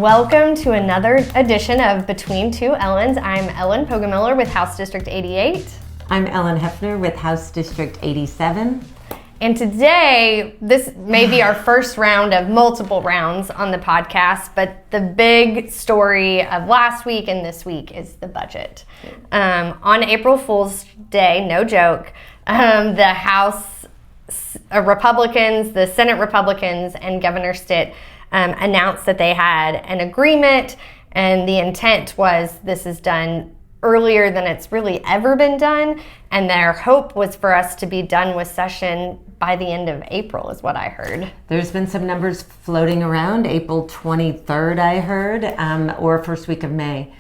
Welcome to another edition of Between Two Ellens. I'm Ellen Pogamiller with House District 88. I'm Ellen Hefner with House District 87. And today, this may be our first round of multiple rounds on the podcast, but the big story of last week and this week is the budget. On April Fool's Day, no joke, the House Republicans, the Senate Republicans, and Governor Stitt announced that they had an agreement, and the intent was this is done earlier than it's really ever been done, and their hope was for us to be done with session by the end of April, is what I heard. There's been some numbers floating around, April 23rd I heard, or first week of May.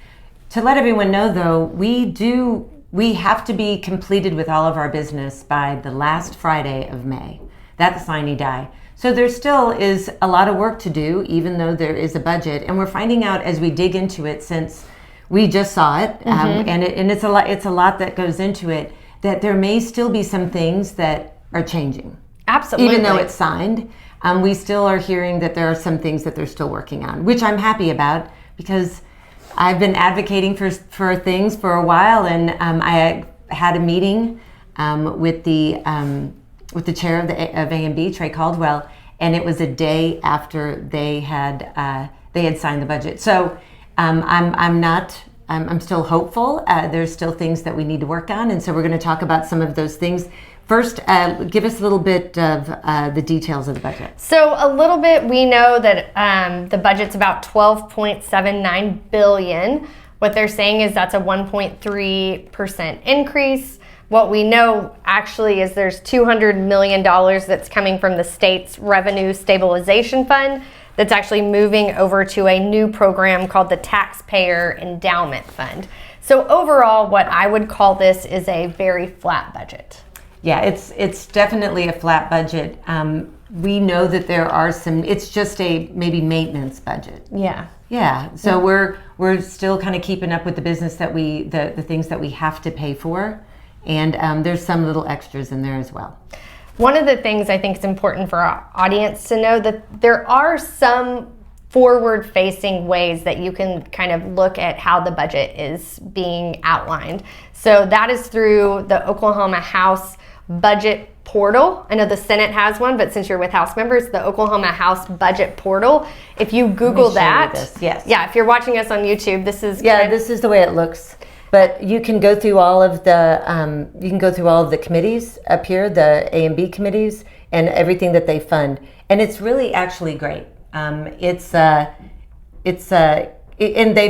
To let everyone know though, we have to be completed with all of our business by the last Friday of May. That's sine die. So there still is a lot of work to do, even though there is a budget, and we're finding out as we dig into it, since we just saw it, and it's a lot that goes into it, that there may still be some things that are changing. Absolutely. Even though it's signed, we still are hearing that there are some things that they're still working on, which I'm happy about because I've been advocating for things for a while, and I had a meeting with the chair of A&B, Trey Caldwell, and it was a day after they had signed the budget. So I'm still hopeful. There's still things that we need to work on, and so we're going to talk about some of those things. First, give us a little bit of the details of the budget. So a little bit, we know that the budget's about $12.79 billion. What they're saying is that's a 1.3% increase. What we know actually is there's $200 million that's coming from the state's Revenue Stabilization Fund that's actually moving over to a new program called the Taxpayer Endowment Fund. So overall, what I would call this is a very flat budget. Yeah, it's definitely a flat budget. We know that there are some, it's just a maybe maintenance budget. Yeah. Yeah, so we're still kind of keeping up with the business that the things that we have to pay for. And there's some little extras in there as well. One of the things I think is important for our audience to know that there are some forward-facing ways that you can kind of look at how the budget is being outlined. So that is through the Oklahoma House Budget Portal. I know the Senate has one, but since you're with House members, the Oklahoma House Budget Portal. If you Google that, yes. Yeah, if you're watching us on YouTube, this is this is the way it looks. But you can go through all of the committees up here, the A&B committees, and everything that they fund, and it's really actually great. And they've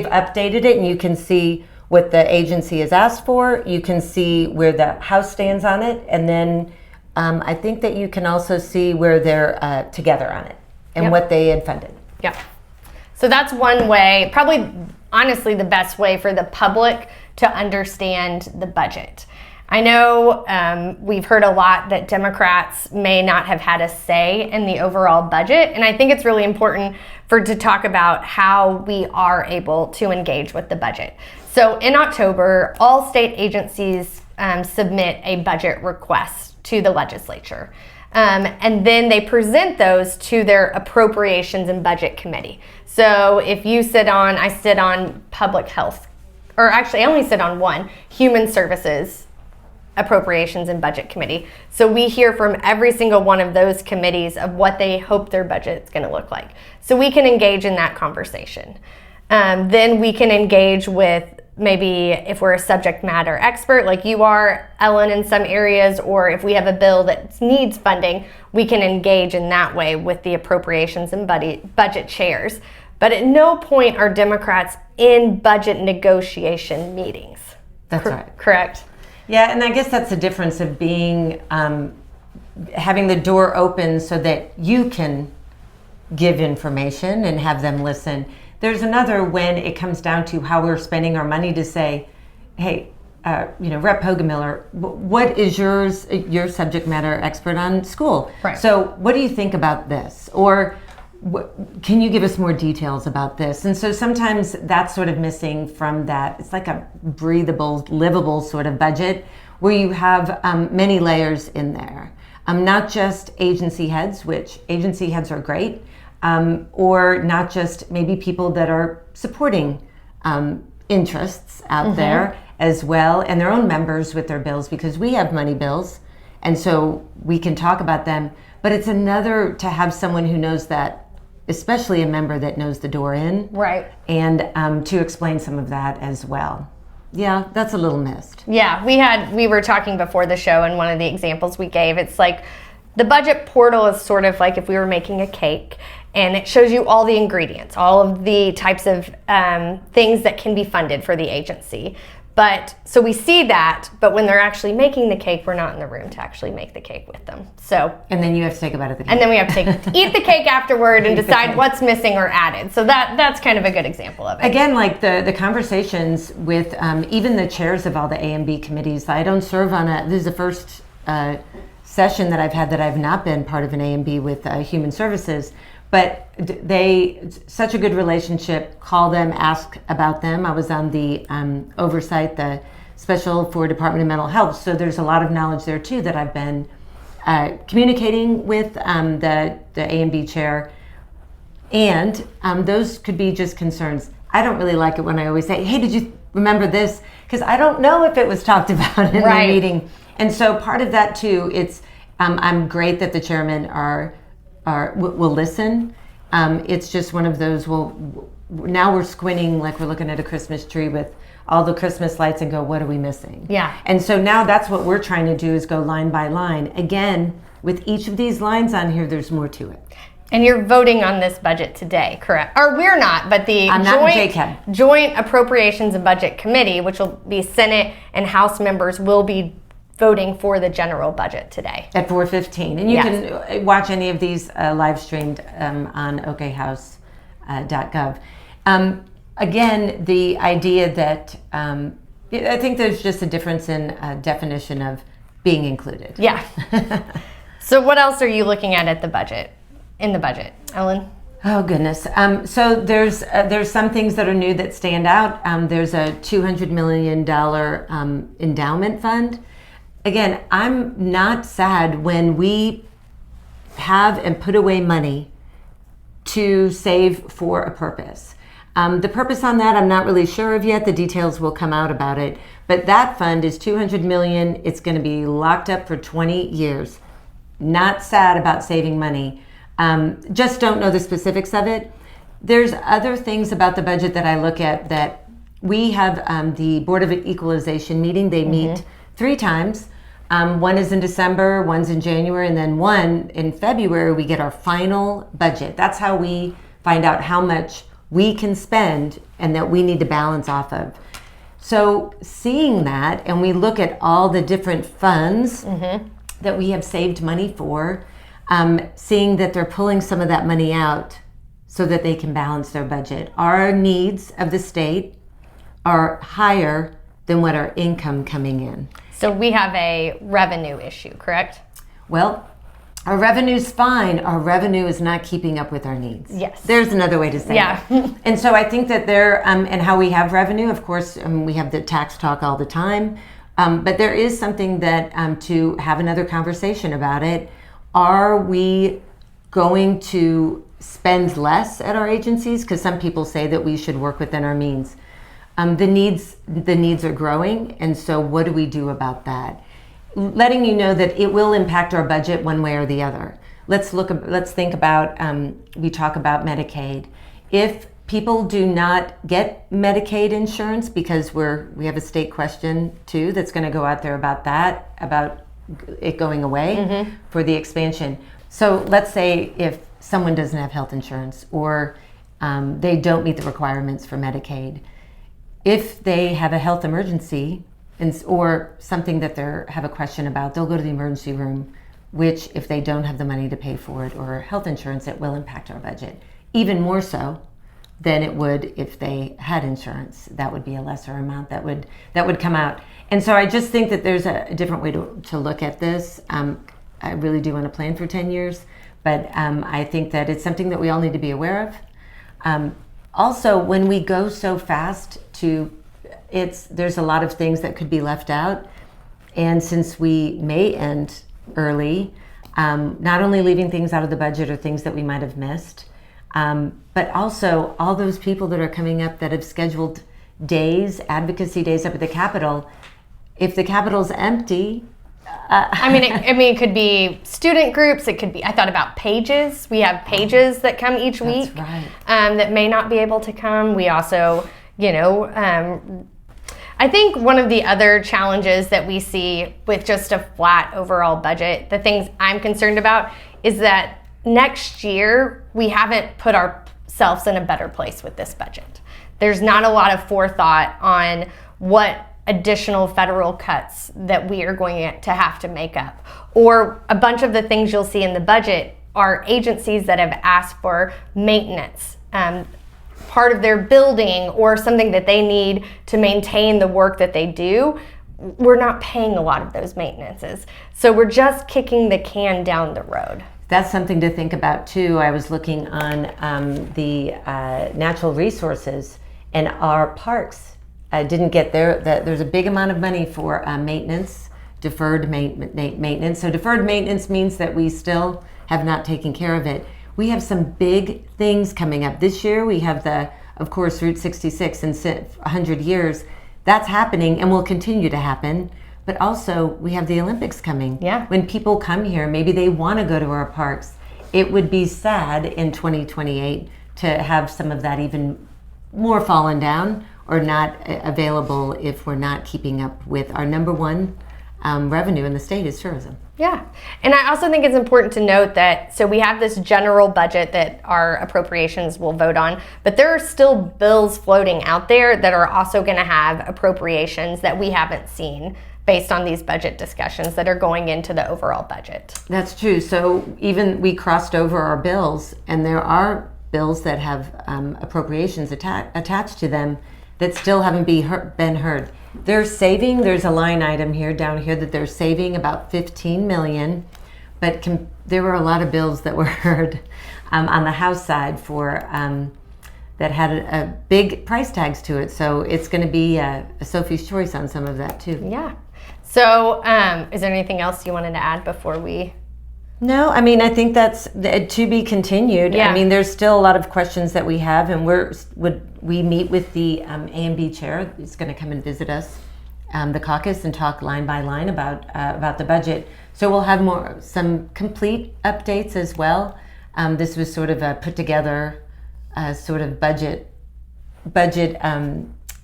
updated it, and you can see what the agency has asked for. You can see where the House stands on it, and then I think that you can also see where they're together on it and what they had funded. Yeah. So that's one way, probably honestly the best way for the public to understand the budget. I know we've heard a lot that Democrats may not have had a say in the overall budget, and I think it's really important to talk about how we are able to engage with the budget. So in October, all state agencies submit a budget request to the legislature. And then they present those to their Appropriations and Budget Committee. So if you I sit on Public Health, or actually I only sit on one, Human Services, Appropriations and Budget Committee. So we hear from every single one of those committees of what they hope their budget is going to look like. So we can engage in that conversation. Then we can engage with maybe if we're a subject matter expert like you are, Ellen, in some areas, or if we have a bill that needs funding, we can engage in that way with the appropriations and budget chairs. But at no point are Democrats in budget negotiation meetings. That's right. Correct? Yeah, and I guess that's the difference of being, having the door open so that you can give information and have them listen. There's another when it comes down to how we're spending our money to say, hey, Rep. Pogamiller, what is your subject matter expert on school? Right. So what do you think about this? Or can you give us more details about this? And so sometimes that's sort of missing from that. It's like a breathable, livable sort of budget where you have many layers in there. Not just agency heads, which agency heads are great, or not just maybe people that are supporting interests out there as well, and their own members with their bills, because we have money bills, and so we can talk about them. But it's another to have someone who knows that, especially a member that knows the door in, Right. and to explain some of that as well. Yeah, that's a little missed. Yeah, we were talking before the show, and one of the examples we gave, it's like the budget portal is sort of like if we were making a cake, and it shows you all the ingredients, all of the types of things that can be funded for the agency. But so we see that, but when they're actually making the cake, we're not in the room to actually make the cake with them. So and then you have to take a bite of the cake. And then we have to eat the cake afterward and decide what's missing or added. So that's kind of a good example of it. Again, like the conversations with even the chairs of all the A and B committees. I don't serve on this is the first session that I've had that I've not been part of an A and B with Human Services. But such a good relationship, call them, ask about them. I was on the oversight, the special for Department of Mental Health. So there's a lot of knowledge there too that I've been communicating with the A and B chair. And those could be just concerns. I don't really like it when I always say, hey, did you remember this? Because I don't know if it was talked about in the meeting. And so part of that too, it's I'm great that the chairmen will listen. It's just one of those, now we're squinting like we're looking at a Christmas tree with all the Christmas lights and go, what are we missing? Yeah. And so now that's what we're trying to do, is go line by line. Again, with each of these lines on here, there's more to it. And you're voting on this budget today, correct? Or we're not, but the Joint Appropriations and Budget Committee, which will be Senate and House members, will be voting for the general budget today. At 4:15. And you can watch any of these live streamed on okhouse.gov. Again, the idea that I think there's just a difference in definition of being included. Yeah. So what else are you looking at the budget, in the budget, Ellen? Oh goodness. So there's some things that are new that stand out. There's a $200 million endowment fund. Again, I'm not sad when we have and put away money to save for a purpose. The purpose on that I'm not really sure of yet. The details will come out about it. But that fund is $200 million. It's going to be locked up for 20 years. Not sad about saving money. Just don't know the specifics of it. There's other things about the budget that I look at that we have the Board of Equalization meeting. They meet 3 times. One is in December, one's in January, and then one in February. We get our final budget. That's how we find out how much we can spend and that we need to balance off of. So seeing that, and we look at all the different funds that we have saved money for, seeing that they're pulling some of that money out so that they can balance their budget. Our needs of the state are higher than what our income coming in. So we have a revenue issue, correct? Well, our revenue's fine. Our revenue is not keeping up with our needs. Yes. There's another way to say it. And so I think that there, and how we have revenue, of course, we have the tax talk all the time, but there is something that to have another conversation about it. Are we going to spend less at our agencies? Because some people say that we should work within our means. The needs are growing, and so what do we do about that? Letting you know that it will impact our budget one way or the other. Let's think about, we talk about Medicaid. If people do not get Medicaid insurance, because we have a state question too that's going to go out there about that, about it going away for the expansion. So let's say if someone doesn't have health insurance, or they don't meet the requirements for Medicaid, if they have a health emergency or something that they have a question about, they'll go to the emergency room, which if they don't have the money to pay for it or health insurance, it will impact our budget. Even more so than it would if they had insurance. That would be a lesser amount that would come out. And so I just think that there's a different way to look at this. I really do want to plan for 10 years, but I think that it's something that we all need to be aware of. Also, when we go so fast there's a lot of things that could be left out. And since we may end early, not only leaving things out of the budget or things that we might have missed, But also all those people that are coming up that have scheduled days, advocacy days up at the Capitol. If the Capitol's empty, it could be student groups. It could be. I thought about pages. We have pages that come each week. That's right. That may not be able to come. We also, I think one of the other challenges that we see with just a flat overall budget, the things I'm concerned about, is that next year we haven't put ourselves in a better place with this budget. There's not a lot of forethought on what additional federal cuts that we are going to have to make up. Or a bunch of the things you'll see in the budget are agencies that have asked for maintenance, part of their building or something that they need to maintain the work that they do. We're not paying a lot of those maintenances. So we're just kicking the can down the road. That's something to think about too. I was looking on the natural resources, and our parks didn't get there's a big amount of money for maintenance, deferred maintenance. So deferred maintenance means that we still have not taken care of it. We have some big things coming up. This year we have of course, Route 66 in 100 years. That's happening and will continue to happen. But also we have the Olympics coming. Yeah. When people come here, maybe they want to go to our parks. It would be sad in 2028 to have some of that even more fallen down or not available if we're not keeping up with our number one revenue in the state is tourism. Yeah. And I also think it's important to note that, so we have this general budget that our appropriations will vote on, but there are still bills floating out there that are also going to have appropriations that we haven't seen based on these budget discussions that are going into the overall budget. That's true. So even we crossed over our bills, and there are bills that have appropriations attached to them that still haven't been heard. There's a line item down here that they're saving about $15 million, but there were a lot of bills that were heard on the House side for that had a big price tags to it. So it's going to be a Sophie's choice on some of that too. Yeah. So is there anything else you wanted to add before we? No, I think that's to be continued. Yeah. There's still a lot of questions that we have, and we meet with the A&B chair. He's going to come and visit us, the caucus, and talk line by line about the budget. So we'll have some complete updates as well. This was sort of a put together sort of budget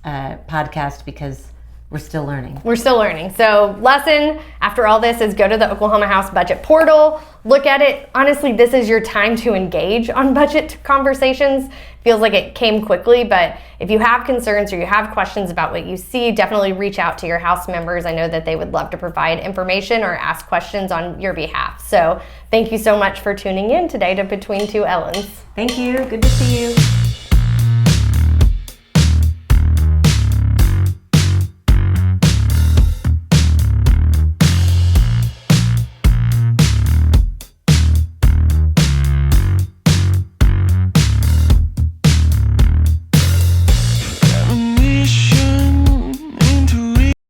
podcast because we're still learning. So lesson after all this is go to the Oklahoma House budget portal, look at it. Honestly, this is your time to engage on budget conversations. Feels like it came quickly, but if you have concerns or you have questions about what you see, definitely reach out to your House members. I know that they would love to provide information or ask questions on your behalf. So thank you so much for tuning in today to Between Two Ellens. Thank you. Good to see you.